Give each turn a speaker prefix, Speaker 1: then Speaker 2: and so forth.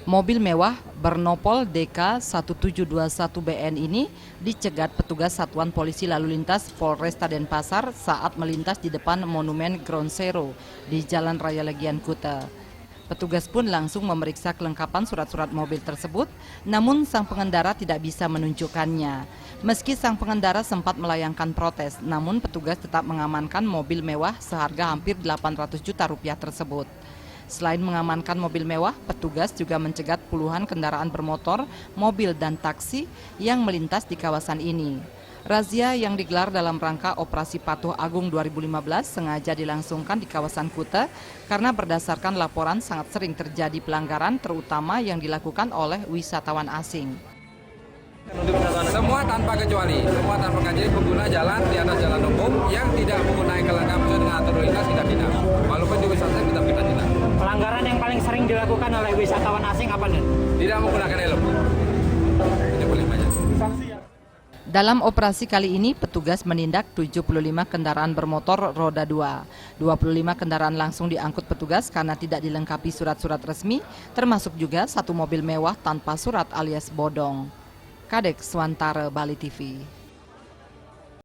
Speaker 1: Mobil mewah bernopol DK1721BN ini dicegat petugas Satuan Polisi Lalu Lintas Polresta Denpasar saat melintas di depan Monumen Ground Zero di Jalan Raya Legian Kuta. Petugas pun langsung memeriksa kelengkapan surat-surat mobil tersebut, namun sang pengendara tidak bisa menunjukkannya. Meski sang pengendara sempat melayangkan protes, namun petugas tetap mengamankan mobil mewah seharga hampir 800 juta rupiah tersebut. Selain mengamankan mobil mewah, petugas juga mencegat puluhan kendaraan bermotor, mobil, dan taksi yang melintas di kawasan ini. Razia yang digelar dalam rangka Operasi Patuh Agung 2015 sengaja dilangsungkan di kawasan Kuta karena berdasarkan laporan sangat sering terjadi pelanggaran terutama yang dilakukan oleh wisatawan asing.
Speaker 2: Semua tanpa kecuali pengguna jalan di atas jalan umum yang tidak menggunakan kelengkapan sesuai dengan aturan lalu lintas tidak pidana. Walaupun di wisata kita tidak.
Speaker 3: Pelanggaran yang paling sering dilakukan oleh wisatawan asing apa nih?
Speaker 2: Tidak menggunakan helm. Itu paling banyak.
Speaker 1: Dalam operasi kali ini, petugas menindak 75 kendaraan bermotor roda 2. 25 kendaraan langsung diangkut petugas karena tidak dilengkapi surat-surat resmi, termasuk juga satu mobil mewah tanpa surat alias bodong. Kadek Swantara, Bali TV.